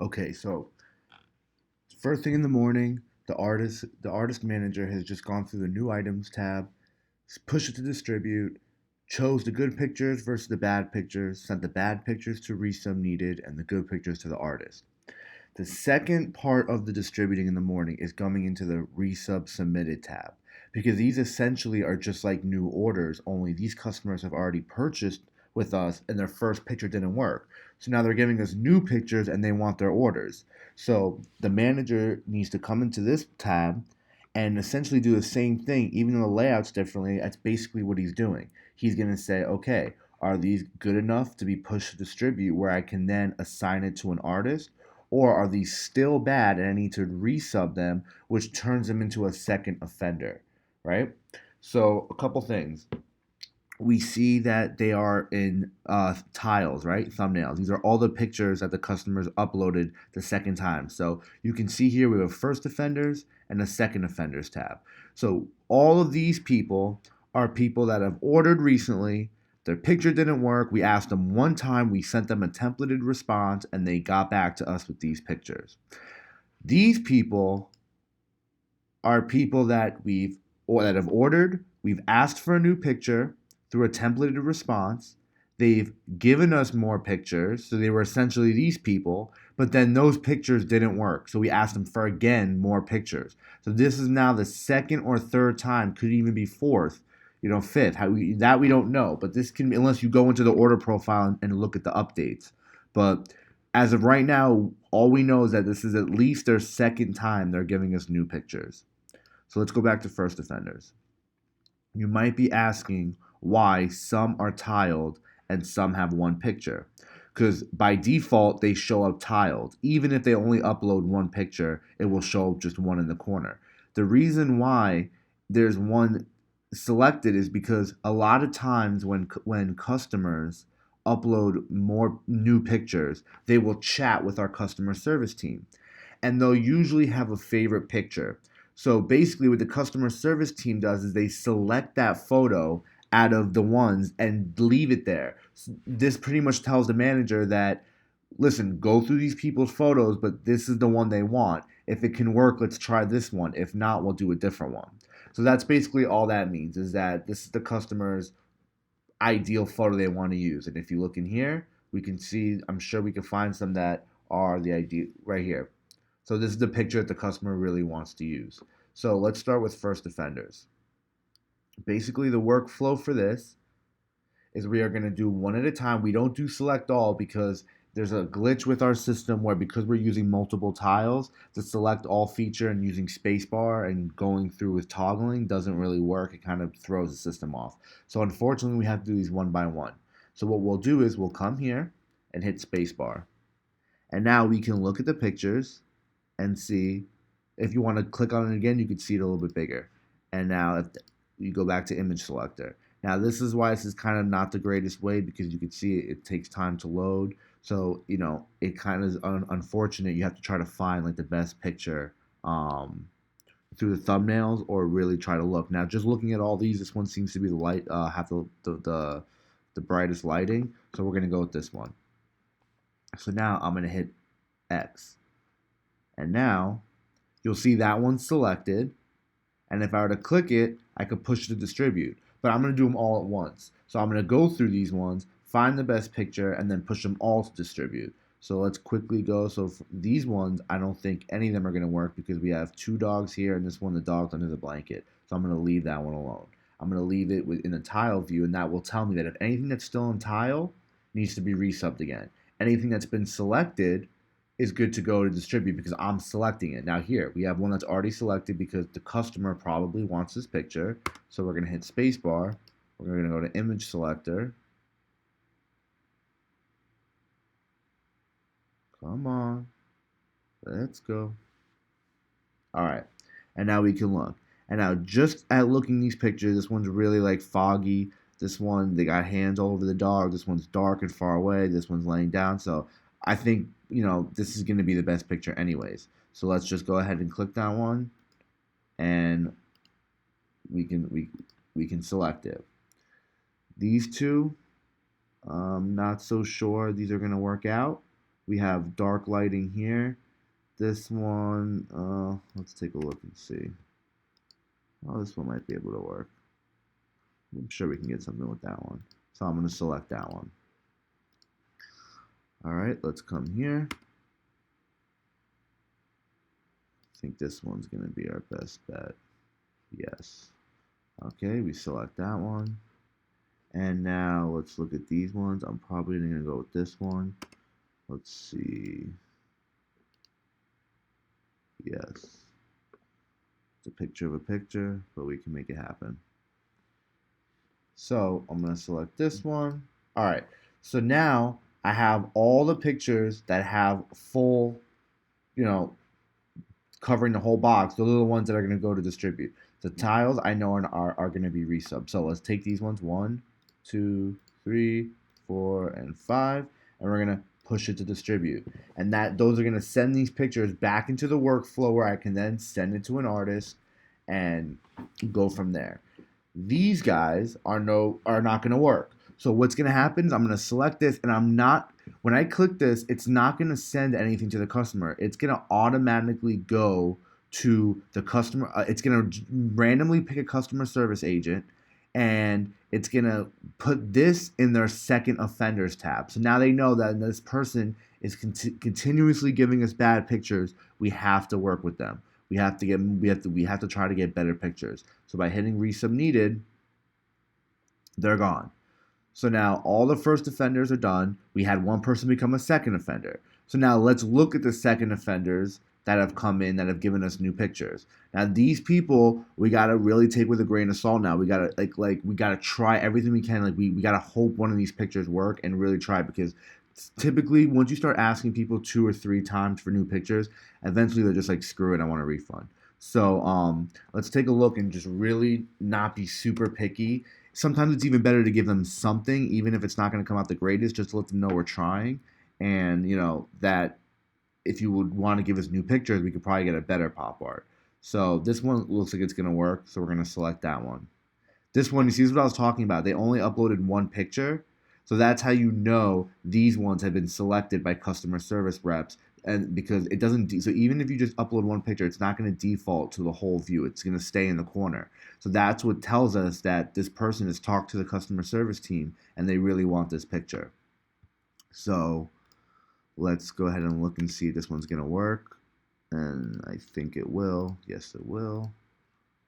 Okay, so first thing in the morning, the artist manager has just gone through the new items tab, pushed it to distribute, chose the good pictures versus the bad pictures, sent the bad pictures to Resub needed, and the good pictures to the artist. The second part of the distributing in the morning is coming into the Resub Submitted tab because these essentially are just like new orders, only these customers have already purchased with us and their first picture didn't work. So now they're giving us new pictures and they want their orders. So the manager needs to come into this tab and essentially do the same thing, even though the layout's differently. That's basically what he's doing. He's going to say, okay, are these good enough to be pushed to distribute where I can then assign it to an artist? Or are these still bad and I need to resub them, which turns them into a second offender, right? So, a couple things. We see that they are in tiles, right? Thumbnails. These are all the pictures that the customers uploaded the second time. So, you can see here we have first offenders and a second offenders tab. So, all of these people are people that have ordered recently. Their picture didn't work. We asked them one time, we sent them a templated response, and they got back to us with these pictures. These people are people that we've or that have ordered. We've asked for a new picture through a templated response. They've given us more pictures, so they were essentially these people. But then those pictures didn't work, so we asked them for again more pictures. So this is now the second or third time, could even be fourth, fifth. That we don't know, but this can unless you go into the order profile and look at the updates. But as of right now, all we know is that this is at least their second time they're giving us new pictures. So let's go back to first offenders. You might be asking why some are tiled and some have one picture. Because by default, they show up tiled. Even if they only upload one picture, it will show just one in the corner. The reason why there's one selected is because a lot of times when customers upload more new pictures, they will chat with our customer service team and they'll usually have a favorite picture. So basically, what the customer service team does is they select that photo out of the ones and leave it there. This pretty much tells the manager that, listen, go through these people's photos, but this is the one they want. If it can work, let's try this one. If not, we'll do a different one. So that's basically all that means is that this is the customer's ideal photo they want to use. And if you look in here, we can see, I'm sure we can find some that are the ideal right here. So this is the picture that the customer really wants to use. So let's start with first offenders. Basically, the workflow for this is we are going to do one at a time. We don't do select all because there's a glitch with our system where because we're using multiple tiles, the select all feature and using spacebar and going through with toggling doesn't really work. It kind of throws the system off. So unfortunately, we have to do these one by one. So what we'll do is we'll come here and hit spacebar. And now we can look at the pictures and see. If you want to click on it again, you can see it a little bit bigger. And now if you go back to image selector. Now this is why this is kind of not the greatest way because you can see it takes time to load. So, it kind of is unfortunate. You have to try to find like the best picture through the thumbnails or really try to look. Now just looking at all these, this one seems to be the light have the brightest lighting. So we're gonna go with this one. So now I'm gonna hit X. And now you'll see that one selected. And if I were to click it, I could push to distribute. But I'm going to do them all at once. So I'm going to go through these ones, find the best picture, and then push them all to distribute. So let's quickly go. So for these ones, I don't think any of them are going to work because we have two dogs here, and this one, the dog's under the blanket. So I'm going to leave that one alone. I'm going to leave it in the tile view, and that will tell me that if anything that's still in tile needs to be resubbed again. Anything that's been selected is good to go to distribute because I'm selecting it. Now here, we have one that's already selected because the customer probably wants this picture. So we're going to hit spacebar. We're going to go to image selector. Come on. Let's go. All right. And now we can look. And now just at looking these pictures, this one's really like foggy. This one, they got hands all over the dog. This one's dark and far away. This one's laying down. So I think, this is going to be the best picture anyways. So let's just go ahead and click that one. And we can select it. These two, not so sure these are going to work out. We have dark lighting here. This one, let's take a look and see. Oh, this one might be able to work. I'm sure we can get something with that one. So I'm going to select that one. All right, let's come here. I think this one's going to be our best bet. Yes. Okay, we select that one. And now let's look at these ones. I'm probably going to go with this one. Let's see. Yes. It's a picture of a picture, but we can make it happen. So I'm going to select this one. All right. So now I have all the pictures that have full, covering the whole box. Those are the ones that are going to go to distribute. The tiles I know are going to be resub. So let's take these ones, 1, 2, 3, 4, and 5, and we're going to push it to distribute. And those are going to send these pictures back into the workflow where I can then send it to an artist and go from there. These guys are not going to work. So what's going to happen is I'm going to select this, and when I click this, it's not going to send anything to the customer. It's going to automatically go to the customer. It's going to randomly pick a customer service agent, and it's going to put this in their second offenders tab. So now they know that this person is continuously giving us bad pictures. We have to work with them. We have to try to get better pictures. So by hitting resub needed, they're gone. So now all the first offenders are done. We had one person become a second offender. So now let's look at the second offenders that have come in that have given us new pictures. Now these people we gotta really take with a grain of salt. Now we gotta we gotta try everything we can. We gotta hope one of these pictures work and really try, because typically once you start asking people 2 or 3 times for new pictures, eventually they're just like, screw it, I want a refund. So let's take a look and just really not be super picky. Sometimes it's even better to give them something, even if it's not going to come out the greatest, just to let them know we're trying. And that if you would want to give us new pictures, we could probably get a better pop art. So this one looks like it's going to work, so we're going to select that one. This one, you see, this is what I was talking about. They only uploaded one picture. So that's how you know these ones have been selected by customer service reps. And because it doesn't, so even if you just upload one picture, it's not going to default to the whole view. It's going to stay in the corner. So that's what tells us that this person has talked to the customer service team and they really want this picture. So let's go ahead and look and see if this one's going to work. And I think it will. Yes, it will.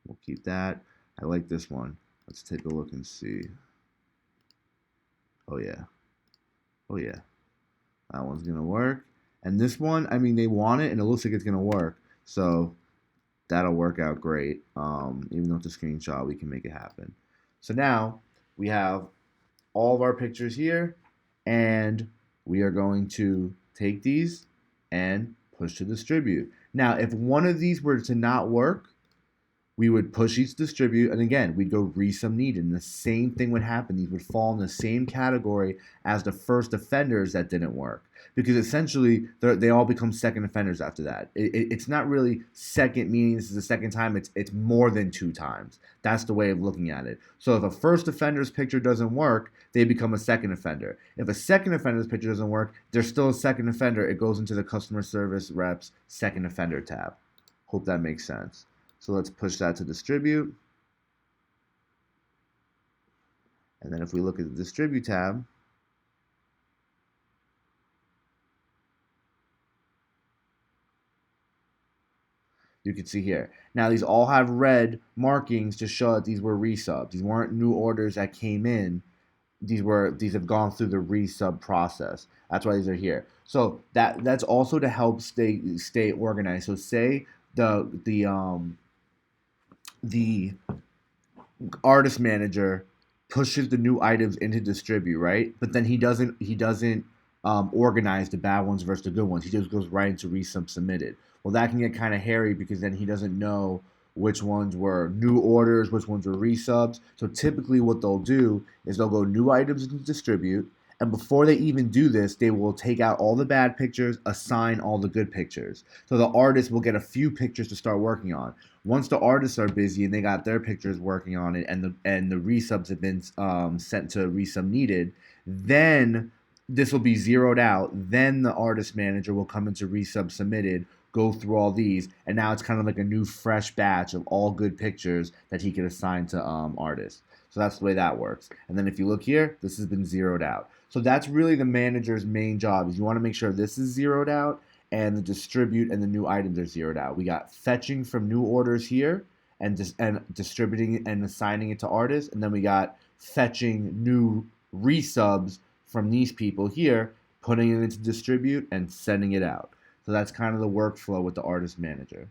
We'll keep that. I like this one. Let's take a look and see. Oh yeah. Oh yeah. That one's going to work. And this one, I mean, they want it and it looks like it's going to work. So that'll work out great. Even though it's a screenshot, we can make it happen. So now we have all of our pictures here, and we are going to take these and push to distribute. Now, if one of these were to not work, we would push each distribute, and again, we'd go resub needed, and the same thing would happen. These would fall in the same category as the first offenders that didn't work, because essentially they all become second offenders after that. It's not really second meaning this is the second time. It's more than 2 times. That's the way of looking at it. So if a first offender's picture doesn't work, they become a second offender. If a second offender's picture doesn't work, they're still a second offender. It goes into the customer service reps second offender tab. Hope that makes sense. So let's push that to distribute. And then if we look at the distribute tab, you can see here. Now these all have red markings to show that these were resubs. These weren't new orders that came in. These have gone through the resub process. That's why these are here. So that's also to help stay organized. So say the artist manager pushes the new items into distribute, right? But then he doesn't organize the bad ones versus the good ones. He just goes right into resub submitted. Well, that can get kind of hairy because then he doesn't know which ones were new orders, which ones were resubs. So typically what they'll do is they'll go new items into distribute, and before they even do this, they will take out all the bad pictures, assign all the good pictures. So the artist will get a few pictures to start working on. Once the artists are busy and they got their pictures working on it, and the resubs have been sent to resub needed, then this will be zeroed out. Then the artist manager will come into resub submitted, go through all these, and now it's kind of like a new fresh batch of all good pictures that he can assign to artists. So that's the way that works. And then if you look here, this has been zeroed out. So that's really the manager's main job, is you want to make sure this is zeroed out and the distribute and the new items are zeroed out. We got fetching from new orders here and distributing and assigning it to artists, and then we got fetching new resubs from these people here, putting it into distribute and sending it out. So that's kind of the workflow with the artist manager.